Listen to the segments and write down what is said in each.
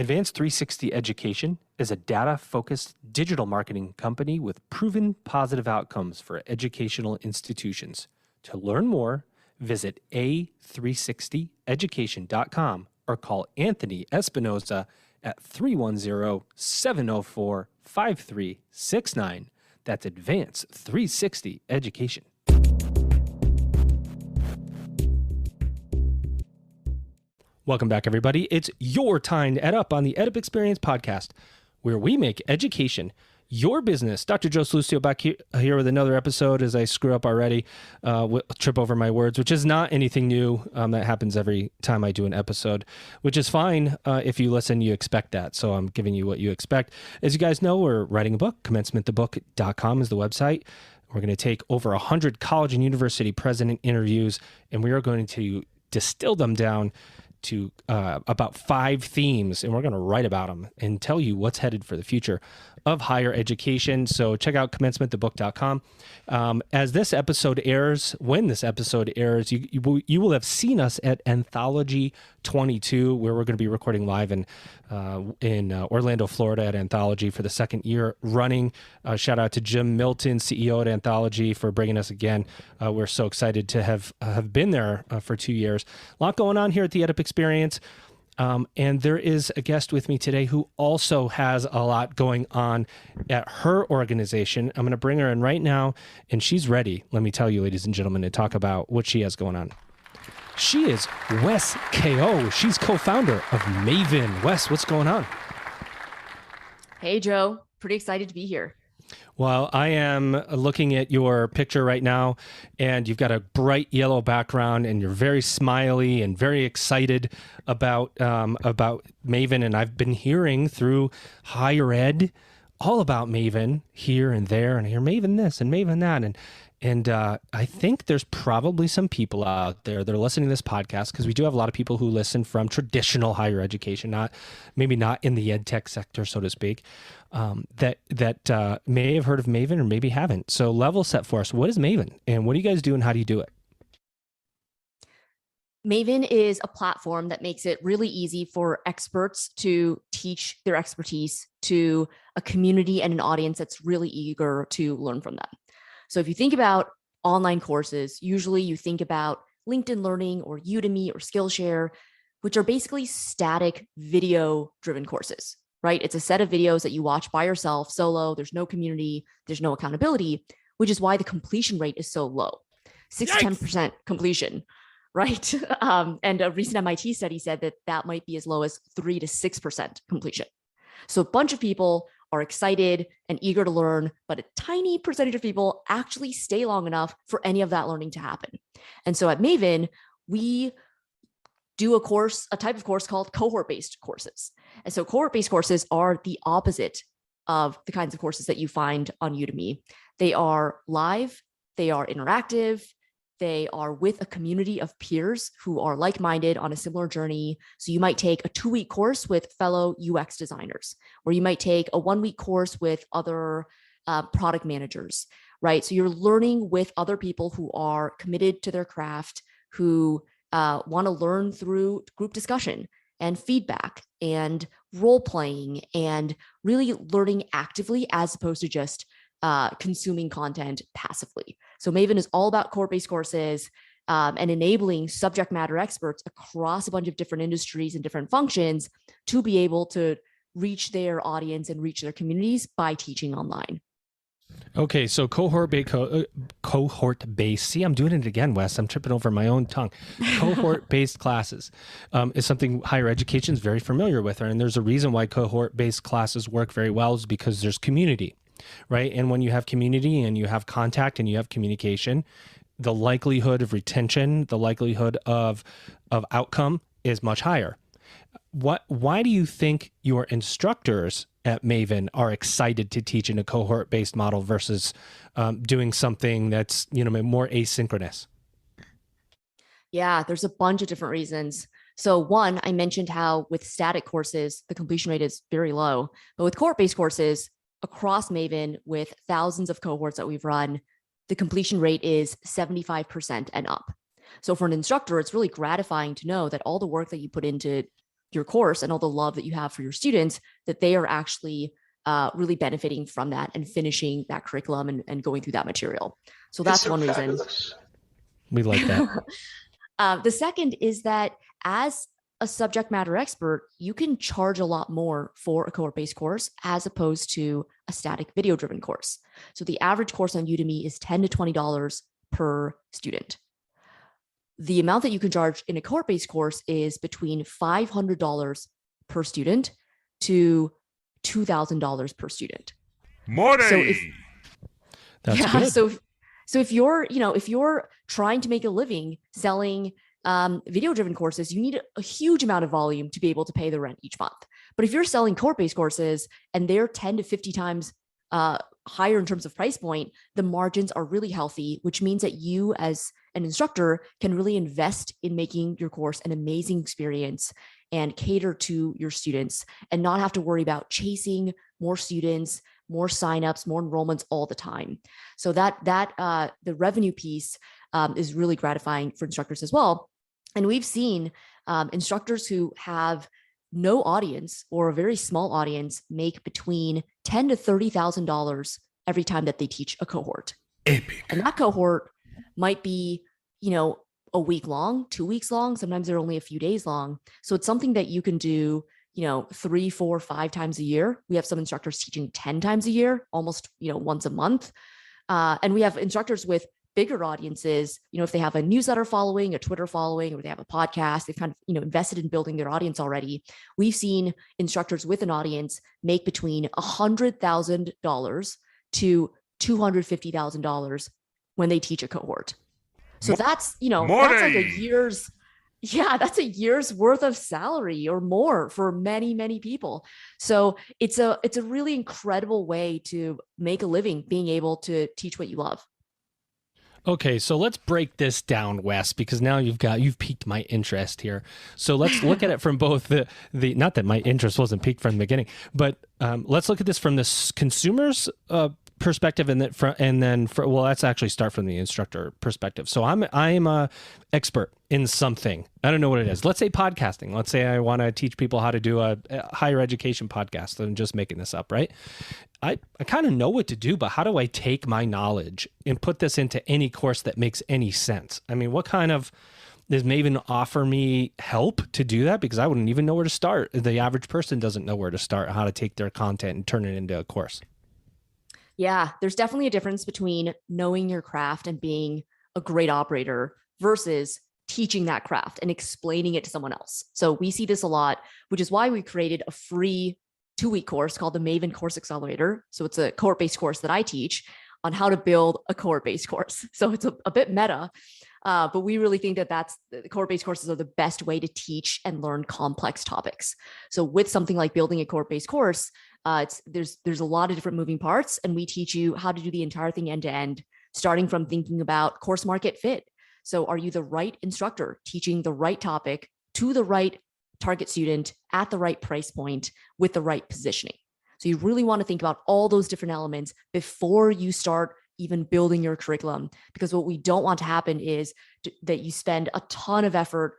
Advanced 360 Education is a data-focused digital marketing company with proven positive outcomes for educational institutions. To learn more, visit a360education.com or call Anthony Espinoza at 310-704-5369. That's Advanced 360 Education. Welcome back, everybody. It's your time to EdUp on the EdUp Experience podcast, where we make education your business. Dr. Joe Salustio back here with another episode as I screw up already, trip over my words, which is not anything new. That happens every time I do an episode, which is fine. If you listen, you expect that. So I'm giving you what you expect. As you guys know, we're writing a book. CommencementTheBook.com is the website. We're going to take over 100 college and university president interviews, and we are going to distill them down to about 5 themes, and we're going to write about them and tell you what's headed for the future of higher education. So check out CommencementTheBook.com. As this episode airs, when this episode airs, you will have seen us at Anthology 22, where we're going to be recording live in Orlando, Florida at Anthology for the second year running. Shout out to Jim Milton, CEO at Anthology, for bringing us again. We're so excited to have been there for 2 years. A lot going on here at the EdUp Experience. And there is a guest with me today who also has a lot going on at her organization. I'm going to bring her in right now, and she's ready, let me tell you, ladies and gentlemen, to talk about what she has going on. She is Wes Ko. She's co-founder of Maven. Wes, what's going on? Hey, Joe. Pretty excited to be here. Well, I am looking at your picture right now, and you've got a bright yellow background, and you're very smiley and very excited about Maven. And I've been hearing through higher ed all about Maven here and there, and I hear Maven this and Maven that, and I think there's probably some people out there that are listening to this podcast, because we do have a lot of people who listen from traditional higher education, maybe not in the ed tech sector, so to speak, that may have heard of Maven or maybe haven't. So level set for us. What is Maven, and what do you guys do, and how do you do it? Maven is a platform that makes it really easy for experts to teach their expertise to a community and an audience that's really eager to learn from them. So if you think about online courses, usually you think about LinkedIn Learning or Udemy or Skillshare, which are basically static video-driven courses, right? It's a set of videos that you watch by yourself, solo. There's no community, there's no accountability, which is why the completion rate is so low, 6 to 10% completion, right? And a recent MIT study said that might be as low as 3 to 6% completion. So a bunch of people are excited and eager to learn, but a tiny percentage of people actually stay long enough for any of that learning to happen. And so at Maven, we do a type of course called cohort-based courses. And so cohort-based courses are the opposite of the kinds of courses that you find on Udemy. They are live, they are interactive, they are with a community of peers who are like-minded on a similar journey. So you might take a 2-week course with fellow UX designers, or you might take a 1-week course with other product managers, right? So you're learning with other people who are committed to their craft, who want to learn through group discussion and feedback and role-playing and really learning actively as opposed to just consuming content passively. So Maven is all about cohort-based courses and enabling subject matter experts across a bunch of different industries and different functions to be able to reach their audience and reach their communities by teaching online. Okay, so cohort-based. See, I'm doing it again, Wes. I'm tripping over my own tongue. Cohort-based classes is something higher education is very familiar with, and there's a reason why cohort-based classes work very well, is because there's community. Right. And when you have community and you have contact and you have communication, the likelihood of retention, the likelihood of outcome is much higher. Why do you think your instructors at Maven are excited to teach in a cohort-based model versus doing something that's, more asynchronous? Yeah, there's a bunch of different reasons. So one, I mentioned how with static courses, the completion rate is very low, but with cohort-based courses, across Maven, with thousands of cohorts that we've run, the completion rate is 75% and up. So for an instructor, it's really gratifying to know that all the work that you put into your course and all the love that you have for your students, that they are actually really benefiting from that and finishing that curriculum and going through that material. So that's one reason. We like that. The second is that as a subject matter expert, you can charge a lot more for a cohort-based course as opposed to a static video-driven course. So the average course on Udemy is $10 to $20 per student. The amount that you can charge in a cohort-based course is between $500 per student to $2,000 per student. Money. So That's good. So if you're trying to make a living selling video-driven courses, you need a huge amount of volume to be able to pay the rent each month. But if you're selling cohort-based courses and they're 10 to 50 times higher in terms of price point, the margins are really healthy, which means that you as an instructor can really invest in making your course an amazing experience and cater to your students and not have to worry about chasing more students, more signups, more enrollments all the time. So that the revenue piece is really gratifying for instructors as well. And we've seen instructors who have no audience or a very small audience make between $10,000 to $30,000 every time that they teach a cohort. Epic. And that cohort might be, a week long, 2 weeks long. Sometimes they're only a few days long. So it's something that you can do, 3, 4, 5 times a year. We have some instructors teaching 10 times a year, almost, once a month. And we have instructors with bigger audiences, if they have a newsletter following, a Twitter following, or they have a podcast, they've kind of, invested in building their audience already. We've seen instructors with an audience make between $100,000 to $250,000 when they teach a cohort. So that's, that's like that's a year's worth of salary or more for many, many people. So it's a really incredible way to make a living being able to teach what you love. Okay, so let's break this down, Wes, because now you've piqued my interest here. So let's look at it from both the not that my interest wasn't piqued from the beginning, but let's look at this from the consumer's perspective, and let's actually start from the instructor perspective. So I'm a expert in something. I don't know what it is. Let's say podcasting. Let's say I want to teach people how to do a higher education podcast. I'm just making this up, right? I kind of know what to do, but how do I take my knowledge and put this into any course that makes any sense? I mean, does Maven offer me help to do that? Because I wouldn't even know where to start. The average person doesn't know where to start, how to take their content and turn it into a course. Yeah, there's definitely a difference between knowing your craft and being a great operator versus teaching that craft and explaining it to someone else. So we see this a lot, which is why we created a free 2-week course called the Maven Course Accelerator. So it's a cohort-based course that I teach on how to build a cohort-based course. So it's a bit meta, but we really think that the cohort-based courses are the best way to teach and learn complex topics. So with something like building a cohort-based course, there's a lot of different moving parts, and we teach you how to do the entire thing end to end, starting from thinking about course market fit. So are you the right instructor teaching the right topic to the right target student at the right price point with the right positioning? So you really want to think about all those different elements before you start even building your curriculum, because what we don't want to happen is that you spend a ton of effort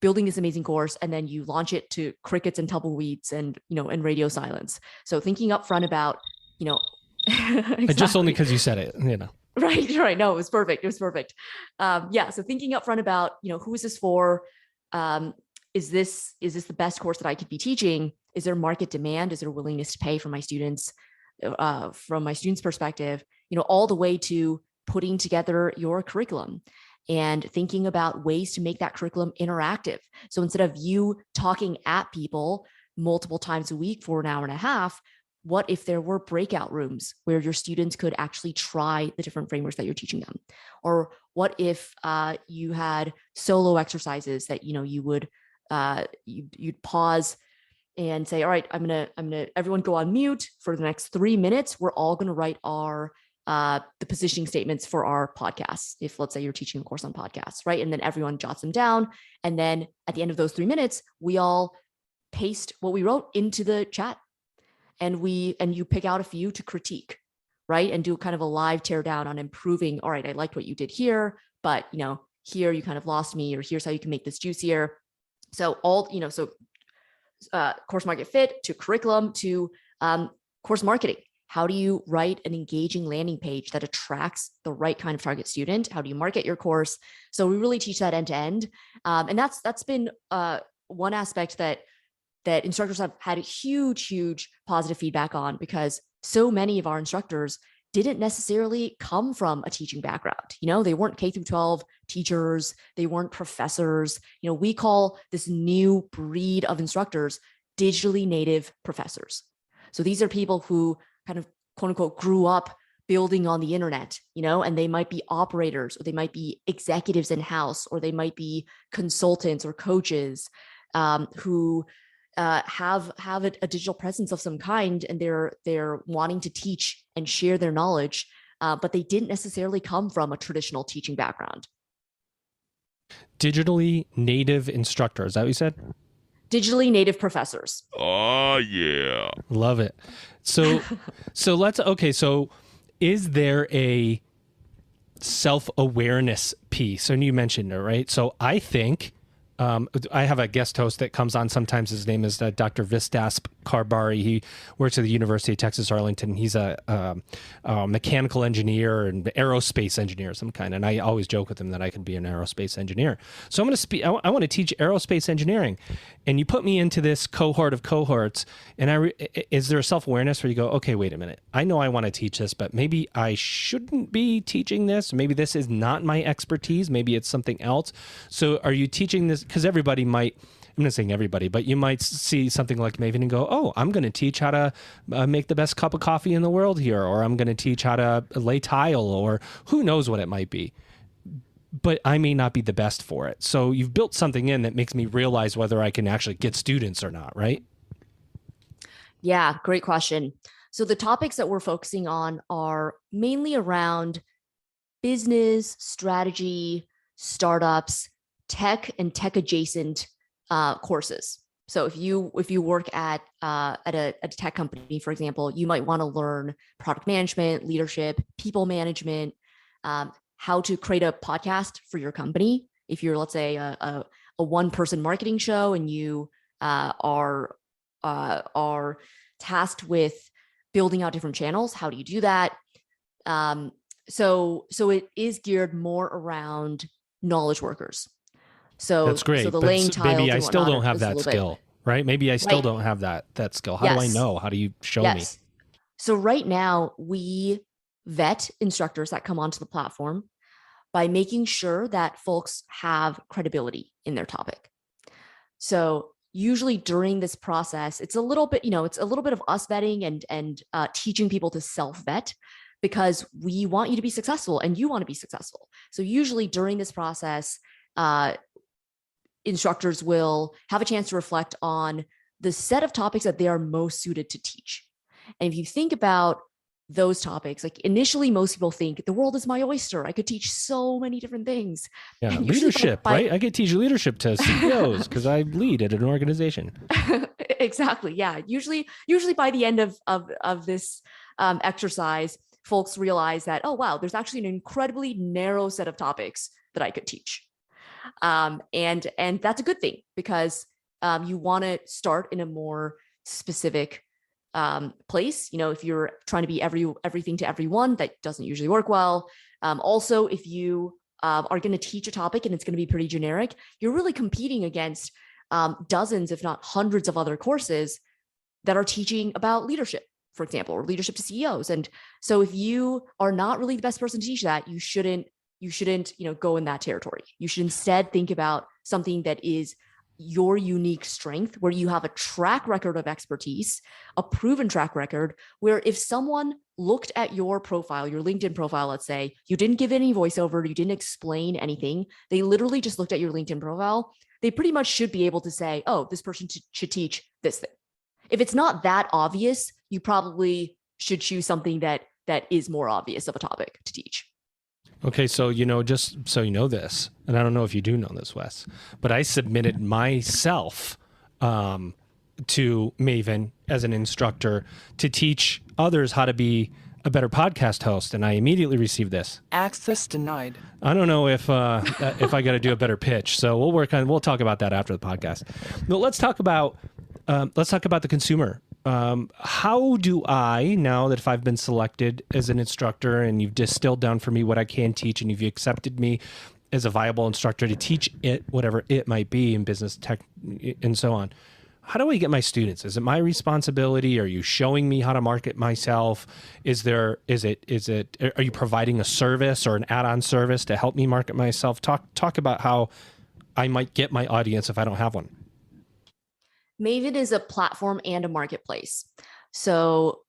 building this amazing course and then you launch it to crickets and tumbleweeds and and radio silence. So thinking upfront about exactly. Just only because you said it, Right. No, it was perfect. So thinking upfront about who is this for? Is this the best course that I could be teaching? Is there market demand? Is there willingness to pay from my students? From my students' perspective, all the way to putting together your curriculum and thinking about ways to make that curriculum interactive. So instead of you talking at people multiple times a week for an hour and a half, what if there were breakout rooms where your students could actually try the different frameworks that you're teaching them? Or what if you had solo exercises that you would you'd pause and say, all right, I'm gonna everyone go on mute for the next 3 minutes. We're all gonna write our the positioning statements for our podcasts. If let's say you're teaching a course on podcasts, right? And then everyone jots them down. And then at the end of those 3 minutes, we all paste what we wrote into the chat, and you pick out a few to critique, right? And do kind of a live tear down on improving. All right, I liked what you did here, but here you kind of lost me, or here's how you can make this juicier. So so course market fit to curriculum to course marketing. How do you write an engaging landing page that attracts the right kind of target student? How do you market your course? So we really teach that end to end. And that's been one aspect that instructors have had huge positive feedback on, because so many of our instructors didn't necessarily come from a teaching background. They weren't K through 12 teachers. They weren't professors. We call this new breed of instructors digitally native professors. So these are people who kind of quote unquote grew up building on the internet, and they might be operators, or they might be executives in-house, or they might be consultants or coaches who have a digital presence of some kind, and they're wanting to teach and share their knowledge, but they didn't necessarily come from a traditional teaching background. Digitally native instructor, is that what you said? Digitally native professors. Oh yeah. Love it. So is there a self-awareness piece? And you mentioned it, right? So I think I have a guest host that comes on sometimes. His name is Dr. Vistasp Karbari. He works at the University of Texas, Arlington. He's a mechanical engineer and aerospace engineer of some kind. And I always joke with him that I could be an aerospace engineer. So I'm going to speak. I want to teach aerospace engineering. And you put me into this cohort of cohorts. And is there a self-awareness where you go, okay, wait a minute. I know I want to teach this, but maybe I shouldn't be teaching this. Maybe this is not my expertise. Maybe it's something else. So are you teaching this? Because everybody might, I'm not saying everybody, but you might see something like Maven and go, oh, I'm going to teach how to make the best cup of coffee in the world here, or I'm going to teach how to lay tile, or who knows what it might be. But I may not be the best for it. So you've built something in that makes me realize whether I can actually get students or not, right? Yeah, great question. So the topics that we're focusing on are mainly around business, strategy, startups, tech and tech adjacent courses. So if you work at a tech company, for example, you might want to learn product management, leadership, people management, how to create a podcast for your company. If you're, let's say, a one-person marketing show and you are tasked with building out different channels, how do you do that? So it is geared more around knowledge workers. So that's great. So the laying tiles, maybe I still don't have that skill, right? Maybe I still don't have that skill. How do I know? How do you show me? So right now we vet instructors that come onto the platform by making sure that folks have credibility in their topic. So usually during this process, it's a little bit of us vetting and teaching people to self-vet, because we want you to be successful and you want to be successful. So usually during this process, instructors will have a chance to reflect on the set of topics that they are most suited to teach. And if you think about those topics, like initially most people think the world is my oyster. I could teach so many different things. Yeah, leadership, right? I could teach leadership to CEOs because I lead at an organization. Exactly. Yeah. Usually by the end of this exercise, folks realize that, oh, wow, there's actually an incredibly narrow set of topics that I could teach. And that's a good thing, because you want to start in a more specific place. If you're trying to be everything to everyone, that doesn't usually work well. Also, if you are going to teach a topic and it's going to be pretty generic, you're really competing against dozens, if not hundreds of other courses that are teaching about leadership, for example, or leadership to CEOs. And so if you are not really the best person to teach that, you shouldn't go in that territory. You should instead think about something that is your unique strength, where you have a track record of expertise, a proven track record, where if someone looked at your profile, your LinkedIn profile, let's say, you didn't give any voiceover, you didn't explain anything, they literally just looked at your LinkedIn profile, they pretty much should be able to say, oh, this person should teach this thing. If it's not that obvious, you probably should choose something that is more obvious of a topic to teach. Okay, so, just so you know this, and I don't know if you do know this, Wes, but I submitted myself to Maven as an instructor to teach others how to be a better podcast host, and I immediately received this. Access denied. I don't know if I got to do a better pitch, so we'll talk about that after the podcast. But let's talk about Let's talk about the consumer. How do I, now that if I've been selected as an instructor and you've distilled down for me what I can teach and you've accepted me as a viable instructor to teach it, whatever it might be in business tech and so on, how do I get my students? Is it my responsibility? Are you showing me how to market myself? Are you providing a service or an add-on service to help me market myself? Talk about how I might get my audience if I don't have one. Maven is a platform and a marketplace. So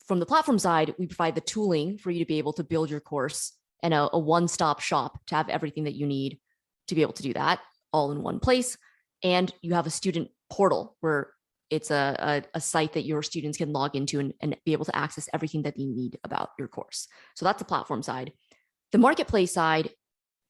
from the platform side, we provide the tooling for you to be able to build your course and a one-stop shop to have everything that you need to be able to do that all in one place. And you have a student portal where it's a site that your students can log into and be able to access everything that they need about your course. So that's the platform side. The marketplace side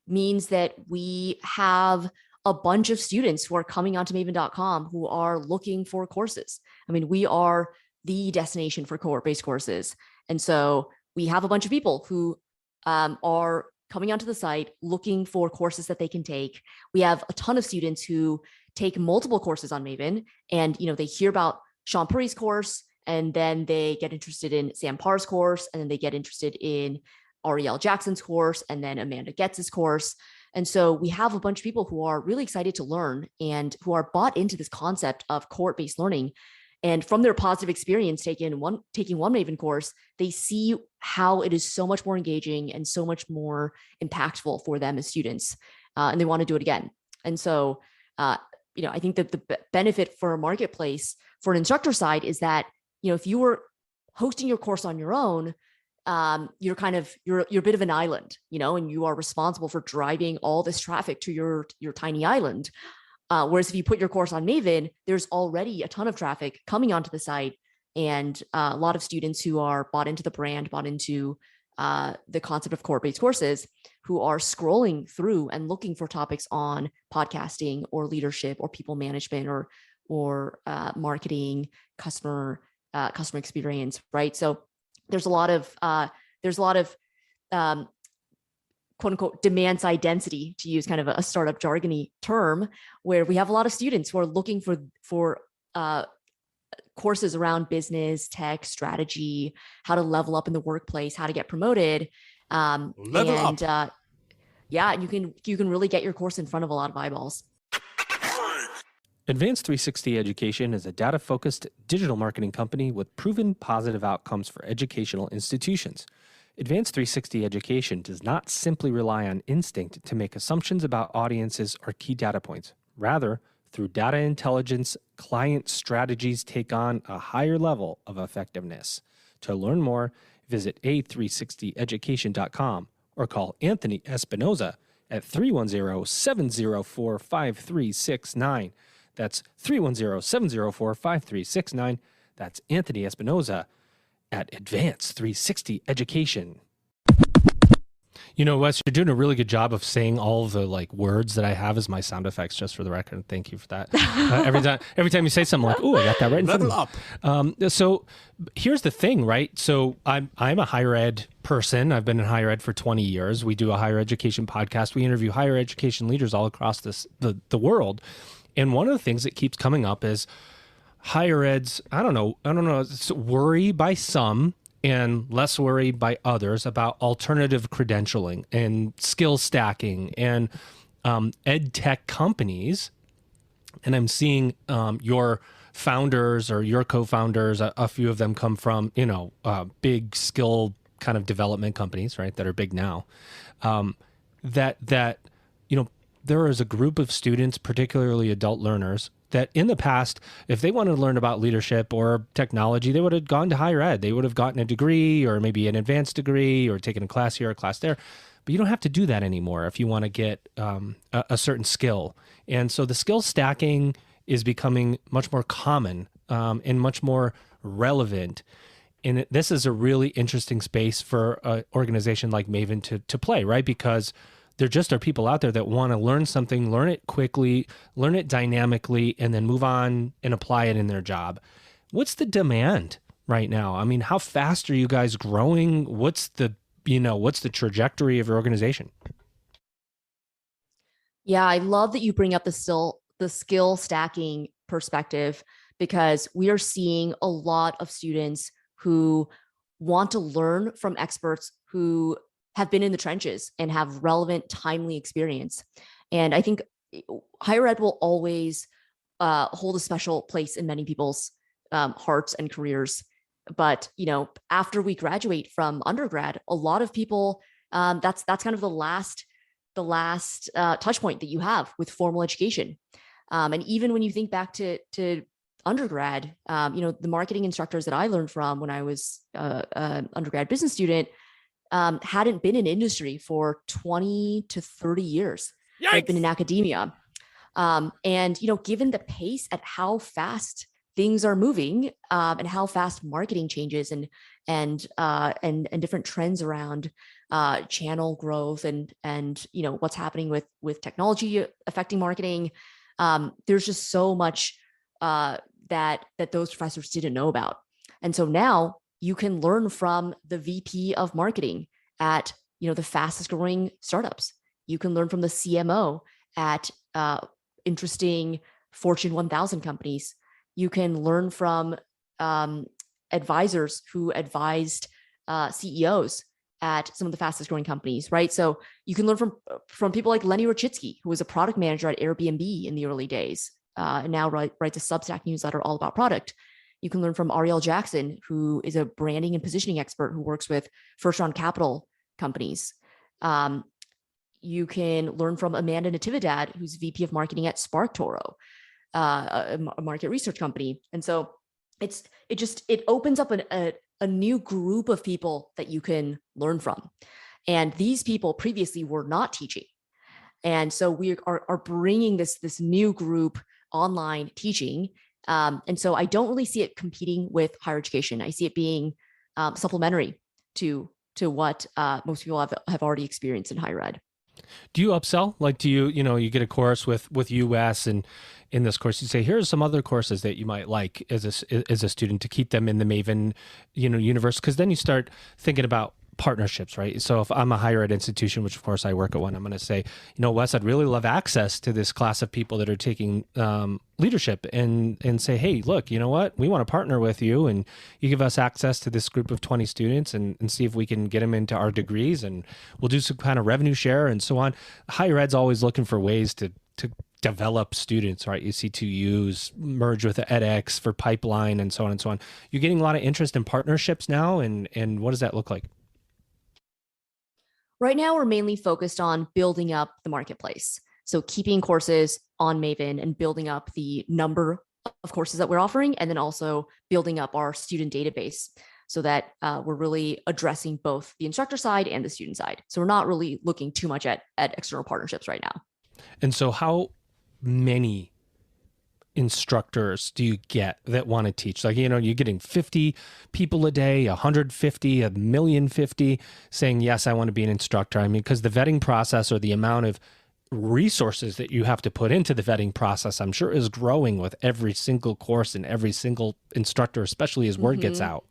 means that we have a bunch of students who are coming onto maven.com who are looking for courses. I mean, we are the destination for cohort-based courses. And so we have a bunch of people who are coming onto the site looking for courses that they can take. We have a ton of students who take multiple courses on Maven, and they hear about Sean Puri's course, and then they get interested in Sam Parr's course, and then they get interested in Ariel Jackson's course, and then Amanda Getz's course. And so we have a bunch of people who are really excited to learn and who are bought into this concept of cohort-based learning. And from their positive experience taking one Maven course, they see how it is so much more engaging and so much more impactful for them as students, and they want to do it again. And so, I think that the benefit for a marketplace for an instructor side is that, if you were hosting your course on your own, you're a bit of an island, and you are responsible for driving all this traffic to your tiny island. Whereas if you put your course on Maven, there's already a ton of traffic coming onto the site, and a lot of students who are bought into the brand, bought into the concept of cohort-based courses, who are scrolling through and looking for topics on podcasting or leadership or people management or marketing, customer experience, right? So there's a lot of quote unquote demand side density, to use kind of a startup jargony term, where we have a lot of students who are looking for courses around business, tech, strategy, how to level up in the workplace, how to get promoted. Level up. You can really get your course in front of a lot of eyeballs. Advanced 360 Education is a data-focused digital marketing company with proven positive outcomes for educational institutions. Advanced 360 Education does not simply rely on instinct to make assumptions about audiences or key data points. Rather, through data intelligence, client strategies take on a higher level of effectiveness. To learn more, visit a360education.com or call Anthony Espinoza at 310-704-5369. That's 310-704-5369. That's Anthony Espinoza at Advanced 360 Education. Wes, you're doing a really good job of saying all of the words that I have as my sound effects, just for the record. Thank you for that. Every time you say something, I'm like, oh, I got that right in front of me. So here's the thing, right? So I'm a higher ed person. I've been in higher ed for 20 years. We do a higher education podcast. We interview higher education leaders all across the world. And one of the things that keeps coming up is higher ed's, I don't know, it's worry by some and less worry by others about alternative credentialing and skill stacking and ed tech companies. And I'm seeing your founders or your co-founders, a few of them come from, big skill kind of development companies, right, that are big now, that there is a group of students, particularly adult learners, that in the past, if they wanted to learn about leadership or technology, they would have gone to higher ed. They would have gotten a degree or maybe an advanced degree or taken a class here, a class there. But you don't have to do that anymore if you want to get a certain skill. And so the skill stacking is becoming much more common and much more relevant. And this is a really interesting space for an organization like Maven to play, right? Because there just are people out there that want to learn something, learn it quickly, learn it dynamically, and then move on and apply it in their job. What's the demand right now? I mean, how fast are you guys growing? What's the trajectory of your organization? Yeah, I love that you bring up the skill stacking perspective, because we are seeing a lot of students who want to learn from experts who have been in the trenches and have relevant, timely experience. And I think higher ed will always hold a special place in many people's hearts and careers. But after we graduate from undergrad, a lot of people, that's kind of the last touch point that you have with formal education. And even when you think back to undergrad, the marketing instructors that I learned from when I was an undergrad business student hadn't been in industry for 20 to 30 years. Yikes. They've been in academia. And given the pace at how fast things are moving, and how fast marketing changes and different trends around channel growth and what's happening with technology affecting marketing, there's just so much that those professors didn't know about. And so now you can learn from the VP of marketing at the fastest growing startups. You can learn from the CMO at interesting Fortune 1000 companies. You can learn from advisors who advised CEOs at some of the fastest growing companies, right? So you can learn from people like Lenny Rachitsky, who was a product manager at Airbnb in the early days, and now writes a Substack newsletter all about product. You can learn from Ariel Jackson, who is a branding and positioning expert who works with first round capital companies. You can learn from Amanda Natividad, who's VP of marketing at SparkToro, a market research company. And so it opens up a new group of people that you can learn from. And these people previously were not teaching. And so we are bringing this new group online teaching. And so I don't really see it competing with higher education. I see it being supplementary to what most people have already experienced in higher ed. Do you upsell? Like, do you get a course with US, and in this course you say, here's some other courses that you might like as a student to keep them in the Maven, universe? Because then you start thinking about partnerships, right? So if I'm a higher ed institution, which of course I work at one, I'm going to say, Wes, I'd really love access to this class of people that are taking leadership, and say, hey, look, you know what? We want to partner with you, and you give us access to this group of 20 students and see if we can get them into our degrees, and we'll do some kind of revenue share and so on. Higher ed's always looking for ways to develop students, right? UC2Us merge with the edX for pipeline and so on and so on. You're getting a lot of interest in partnerships now, and what does that look like? Right now, we're mainly focused on building up the marketplace. So keeping courses on Maven and building up the number of courses that we're offering, and then also building up our student database so that we're really addressing both the instructor side and the student side. So we're not really looking too much at external partnerships right now. And so how many instructors do you get that want to teach? Like, you're getting 50 people a day, 150, 1,050,000 saying, yes, I want to be an instructor. I mean, because the vetting process, or the amount of resources that you have to put into the vetting process, I'm sure is growing with every single course and every single instructor, especially as word gets out.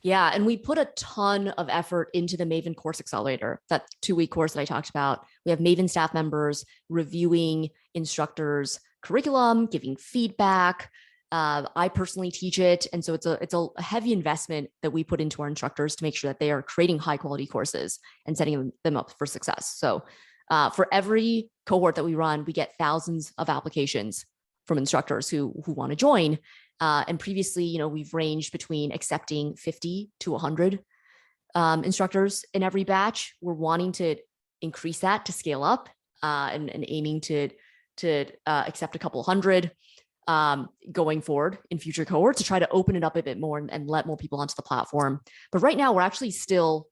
Yeah. And we put a ton of effort into the Maven Course Accelerator, that 2-week course that I talked about. We have Maven staff members reviewing instructors' curriculum, giving feedback. I personally teach it. And so it's a heavy investment that we put into our instructors to make sure that they are creating high quality courses and setting them up for success. So for every cohort that we run, we get thousands of applications from instructors who want to join. And previously, we've ranged between accepting 50 to 100 instructors in every batch. We're wanting to increase that to scale up, and aiming to accept a couple hundred going forward in future cohorts, to try to open it up a bit more and let more people onto the platform. But right now, we're actually still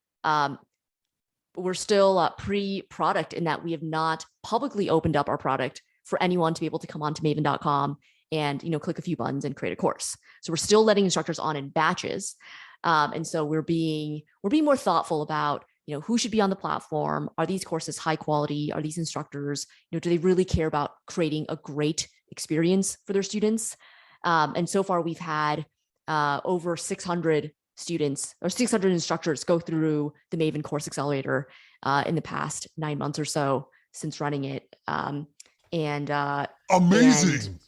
pre-product, in that we have not publicly opened up our product for anyone to be able to come onto maven.com and click a few buttons and create a course. So we're still letting instructors on in batches, and so we're being more thoughtful about who should be on the platform. Are these courses high quality? Are these instructors, do they really care about creating a great experience for their students? And so far, we've had over 600 students or 600 instructors go through the Maven Course Accelerator in the past 9 months or so since running it. Amazing.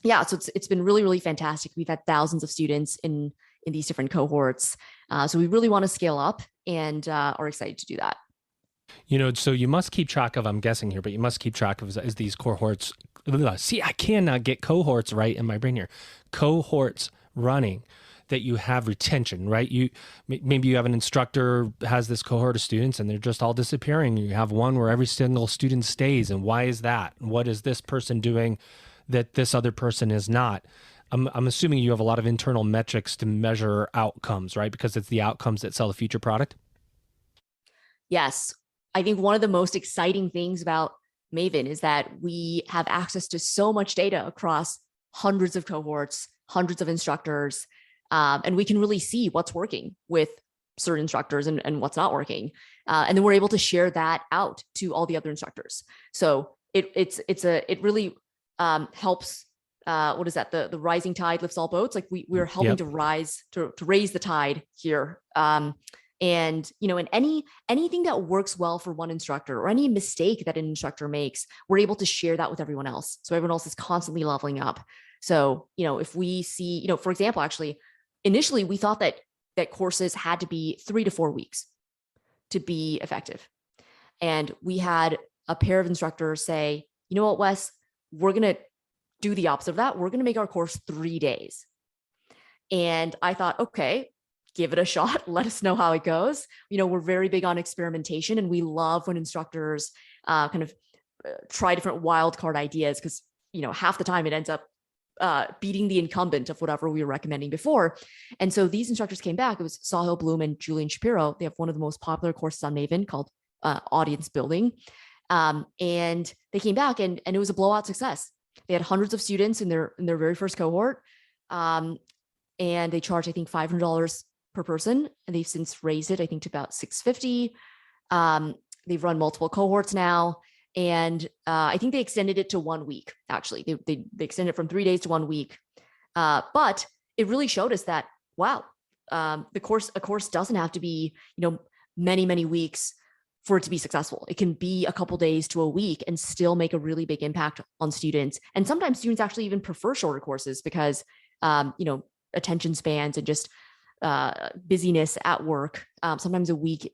yeah, so it's been really, really fantastic. We've had thousands of students in these different cohorts. So we really want to scale up and are excited to do that. So you must keep track of, I'm guessing here, but you must keep track of is these cohorts. See, I cannot get cohorts right in my brain here. Cohorts running, that you have retention, right? Maybe you have an instructor has this cohort of students and they're just all disappearing. You have one where every single student stays. And why is that? What is this person doing that this other person is not? I'm assuming you have a lot of internal metrics to measure outcomes, right? Because it's the outcomes that sell the future product. Yes. I think one of the most exciting things about Maven is that we have access to so much data across hundreds of cohorts, hundreds of instructors, and we can really see what's working with certain instructors and what's not working. And then we're able to share that out to all the other instructors. So it really helps. What is that? The rising tide lifts all boats. Like we're helping to raise the tide here. And in anything that works well for one instructor or any mistake that an instructor makes, we're able to share that with everyone else. So everyone else is constantly leveling up. So, if we see, for example, actually, initially we thought that courses had to be 3 to 4 weeks to be effective. And we had a pair of instructors say, you know what, Wes, we're going to do the opposite of that. We're going to make our course 3 days. And I thought, okay, give it a shot. Let us know how it goes. We're very big on experimentation, and we love when instructors try different wild card ideas, because, half the time it ends up beating the incumbent of whatever we were recommending before. And so these instructors came back. It was Sahil Bloom and Julian Shapiro. They have one of the most popular courses on Maven called Audience Building. And they came back and it was a blowout success. They had hundreds of students in their very first cohort. And they charged, I think, $500 per person. And they've since raised it, I think, to about $650. They've run multiple cohorts now. And I think they extended it to 1 week, actually. They extended it from 3 days to 1 week. But it really showed us that, wow, a course doesn't have to be, many, many weeks for it to be successful. It can be a couple days to a week and still make a really big impact on students. And sometimes students actually even prefer shorter courses because, attention spans and just busyness at work. Sometimes a week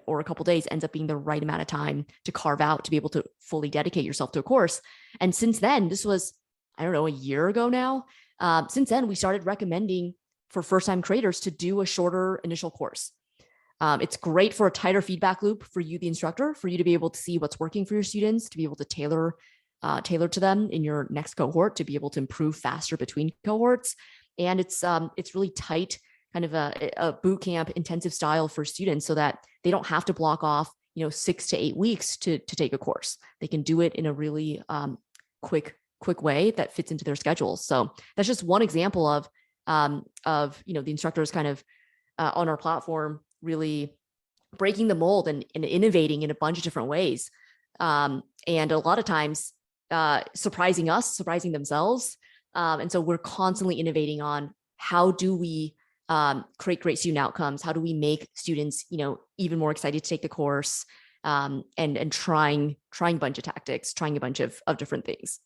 or a couple days ends up being the right amount of time to carve out to be able to fully dedicate yourself to a course. And since then, this was, I don't know, a year ago now. Since then, we started recommending for first-time creators to do a shorter initial course. It's great for a tighter feedback loop for you, the instructor, for you to be able to see what's working for your students, to be able to tailor to them in your next cohort, to be able to improve faster between cohorts. And it's really tight, kind of a boot camp intensive style for students, so that they don't have to block off 6 to 8 weeks to take a course. They can do it in a really quick way that fits into their schedules. So that's just one example of the instructors kind of on our platform really breaking the mold and innovating in a bunch of different ways, and a lot of times surprising us, surprising themselves. And so we're constantly innovating on how do we create great student outcomes? How do we make students, even more excited to take the course, and trying a bunch of tactics, trying a bunch of different things.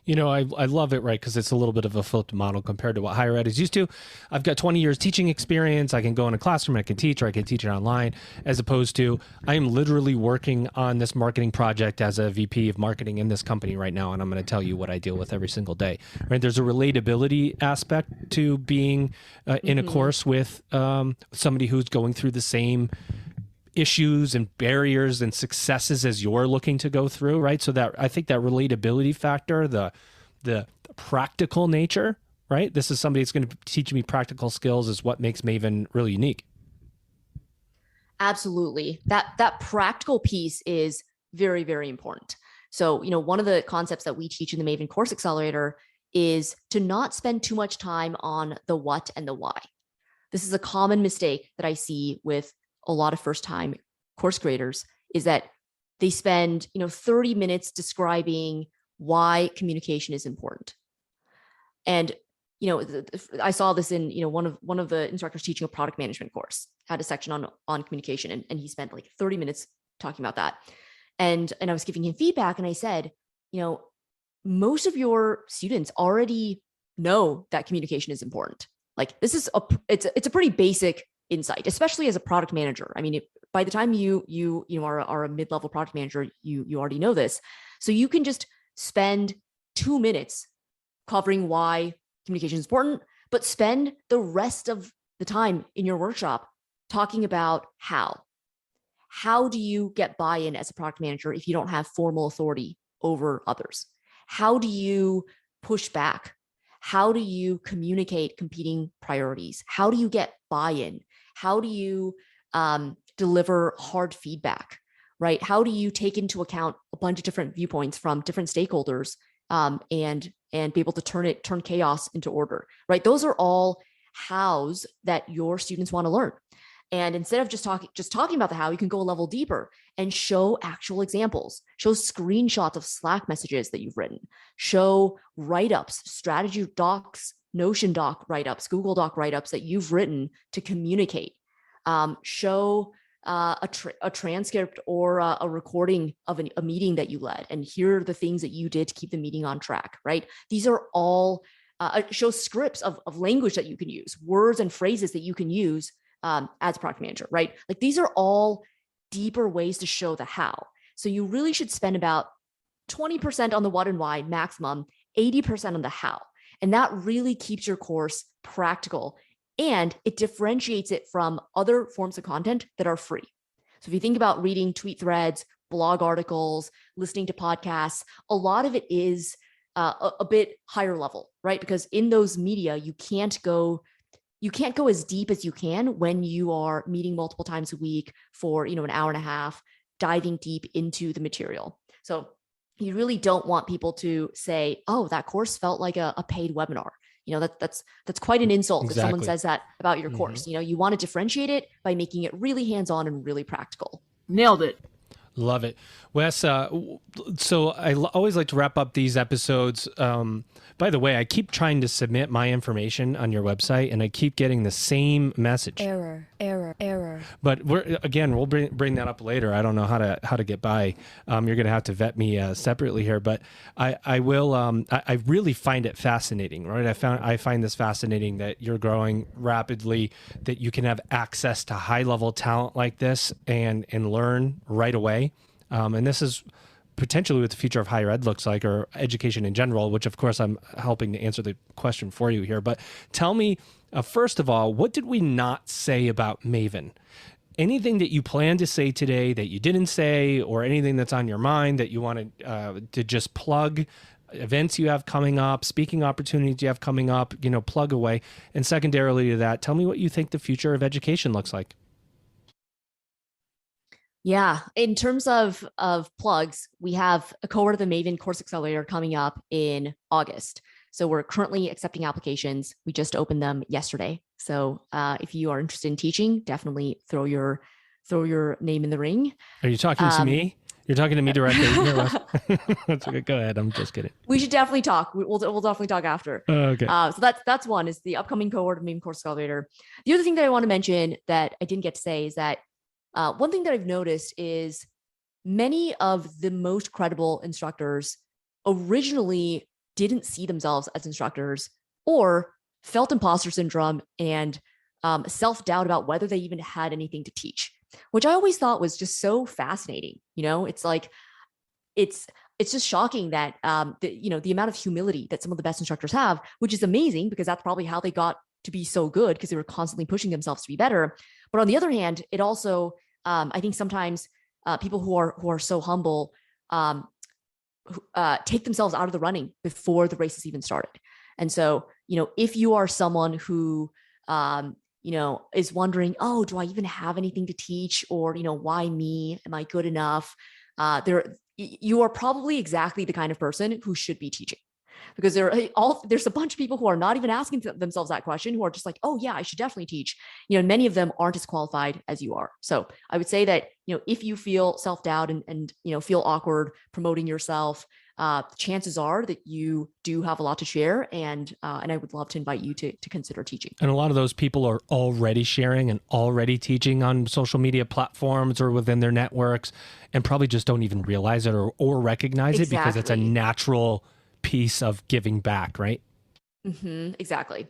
I love it, right? Because it's a little bit of a flipped model compared to what higher ed is used to. I've got 20 years teaching experience. I can go in a classroom, I can teach, or I can teach it online, as opposed to I am literally working on this marketing project as a VP of marketing in this company right now, and I'm going to tell you what I deal with every single day, right? There's a relatability aspect to being in a course with somebody who's going through the same issues and barriers and successes as you're looking to go through, right? So that I think that relatability factor, the practical nature, right? This is somebody that's going to teach me practical skills, is what makes Maven really unique. Absolutely. That practical piece is very, very important. So, one of the concepts that we teach in the Maven Course Accelerator is to not spend too much time on the what and the why. This is a common mistake that I see with a lot of first-time course creators, is that they spend 30 minutes describing why communication is important. And I saw this in one of the instructors teaching a product management course had a section on communication, and he spent like 30 minutes talking about that. And I was giving him feedback, and I said, most of your students already know that communication is important. Like this is it's a pretty basic insight, especially as a product manager. I mean, by the time you are a mid-level product manager, you already know this. So you can just spend 2 minutes covering why communication is important, but spend the rest of the time in your workshop talking about how. How do you get buy-in as a product manager if you don't have formal authority over others? How do you push back? How do you communicate competing priorities? How do you get buy-in? How do you deliver hard feedback, right? How do you take into account a bunch of different viewpoints from different stakeholders and be able to turn chaos into order, right? Those are all hows that your students want to learn. And instead of just talking about the how, you can go a level deeper and show actual examples, show screenshots of Slack messages that you've written, show write-ups, strategy docs, Notion doc write-ups, Google Doc write-ups that you've written to communicate, show a transcript or a recording of a meeting that you led, and here are the things that you did to keep the meeting on track, right? These are all, show scripts of language that you can use, words and phrases that you can use as a product manager, right? Like these are all deeper ways to show the how. So you really should spend about 20% on the what and why maximum, 80% on the how. And that really keeps your course practical and it differentiates it from other forms of content that are free. So if you think about reading tweet threads, blog articles, listening to podcasts, a lot of it is a bit higher level, right? Because in those media, you can't go as deep as you can when you are meeting multiple times a week for, an hour and a half, diving deep into the material. So you really don't want people to say, oh, that course felt like a paid webinar. That's quite an insult if someone says that about your course. You want to differentiate it by making it really hands-on and really practical. Nailed it. Love it. Wes, so I always like to wrap up these episodes. By the way, I keep trying to submit my information on your website and I keep getting the same message. Error. But we'll bring that up later. I don't know how to get by. You're going to have to vet me separately here, but I will. I really find it fascinating, right? I find this fascinating that you're growing rapidly, that you can have access to high level talent like this and learn right away. And this is potentially what the future of higher ed looks like, or education in general, which of course I'm helping to answer the question for you here. But tell me, first of all, what did we not say about Maven? Anything that you plan to say today that you didn't say, or anything that's on your mind that you wanted to just plug, events you have coming up, speaking opportunities you have coming up, plug away. And secondarily to that, tell me what you think the future of education looks like. Yeah, in terms of plugs, we have a cohort of the Maven Course Accelerator coming up in August. So we're currently accepting applications. We just opened them yesterday. So if you are interested in teaching, definitely throw your name in the ring. Are you talking to me? You're talking to me directly. That's okay. Go ahead. I'm just kidding. We should definitely talk. We'll definitely talk after. Okay. So that's one, is the upcoming cohort of Maven Course Accelerator. The other thing that I want to mention that I didn't get to say is that one thing that I've noticed is many of the most credible instructors originally didn't see themselves as instructors, or felt imposter syndrome and self-doubt about whether they even had anything to teach, which I always thought was just so fascinating. It's like, it's just shocking that, the amount of humility that some of the best instructors have, which is amazing because that's probably how they got to be so good, because they were constantly pushing themselves to be better. But on the other hand, it also, I think sometimes people who are so humble take themselves out of the running before the race has even started. And so, if you are someone who, is wondering, oh, do I even have anything to teach? Or, why me? Am I good enough? You are probably exactly the kind of person who should be teaching. Because there's a bunch of people who are not even asking themselves that question, who are just like, oh yeah, I should definitely teach. Many of them aren't as qualified as you are. So I would say that, if you feel self-doubt and feel awkward promoting yourself, chances are that you do have a lot to share. And I would love to invite you to consider teaching. And a lot of those people are already sharing and already teaching on social media platforms or within their networks, and probably just don't even realize it or recognize it, because it's a natural piece of giving back, right? Exactly.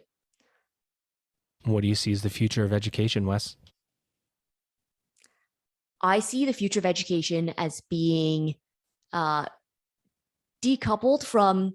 What do you see as the future of education, Wes? I see the future of education as being decoupled from,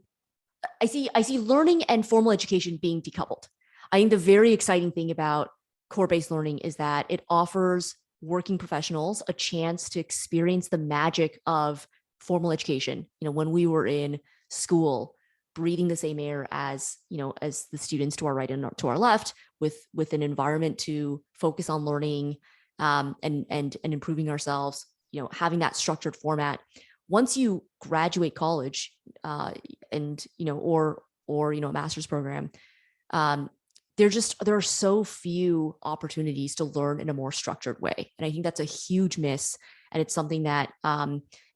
I see learning and formal education being decoupled. I think the very exciting thing about core-based learning is that it offers working professionals a chance to experience the magic of formal education. When we were in school, breathing the same air as as the students to our right and to our left, with an environment to focus on learning, and improving ourselves. Having that structured format. Once you graduate college, and or a master's program, there are so few opportunities to learn in a more structured way, and I think that's a huge miss, and it's something that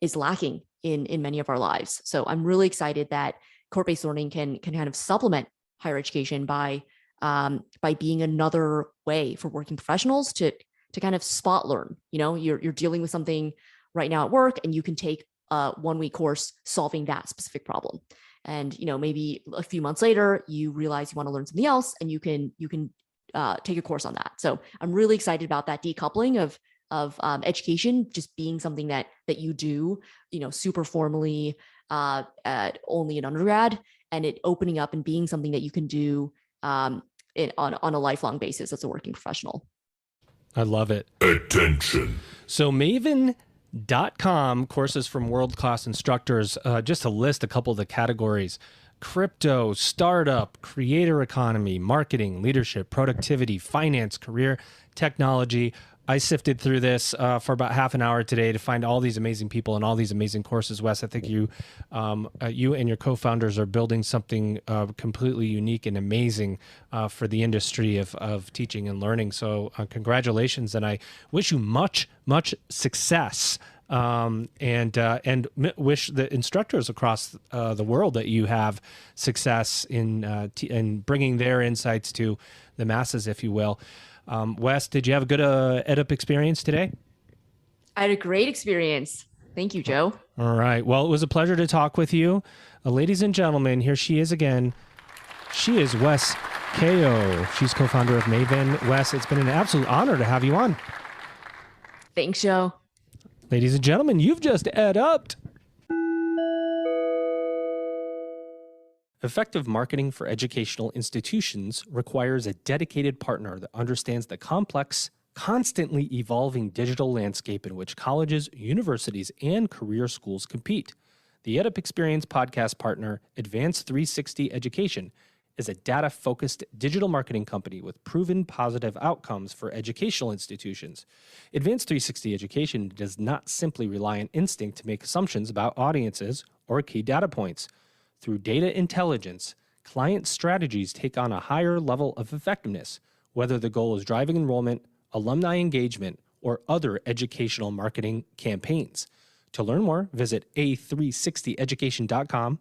is lacking in many of our lives. So I'm really excited that cohort-based learning can kind of supplement higher education by being another way for working professionals to kind of spot learn. You're dealing with something right now at work, and you can take a 1-week course solving that specific problem. And maybe a few months later, you realize you want to learn something else, and you can take a course on that. So I'm really excited about that decoupling of education just being something that you do, super formally, only in undergrad, and it opening up and being something that you can do on a lifelong basis as a working professional. I love it. Attention. So Maven.com, courses from world-class instructors, just to list a couple of the categories: crypto, startup, creator economy, marketing, leadership, productivity, finance, career, technology. I sifted through this for about half an hour today to find all these amazing people and all these amazing courses. Wes, I think you and your co-founders are building something completely unique and amazing for the industry of teaching and learning. So congratulations, and I wish you much success. And wish the instructors across the world that you have success in bringing their insights to the masses, if you will. Wes, did you have a good EdUp experience today? I had a great experience. Thank you, Joe. All right. Well, it was a pleasure to talk with you. Ladies and gentlemen, here she is again. She is Wes Kao. She's co-founder of Maven. Wes, it's been an absolute honor to have you on. Thanks, Joe. Ladies and gentlemen, you've just EdUp'd. Effective marketing for educational institutions requires a dedicated partner that understands the complex, constantly evolving digital landscape in which colleges, universities, and career schools compete. The EdUp Experience podcast partner, Advanced 360 Education, is a data-focused digital marketing company with proven positive outcomes for educational institutions. Advanced 360 Education does not simply rely on instinct to make assumptions about audiences or key data points. Through data intelligence, client strategies take on a higher level of effectiveness, whether the goal is driving enrollment, alumni engagement, or other educational marketing campaigns. To learn more, visit a360education.com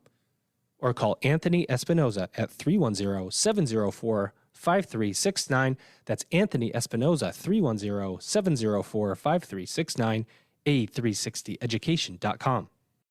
or call Anthony Espinoza at 310-704-5369. That's Anthony Espinoza, 310-704-5369, a360education.com.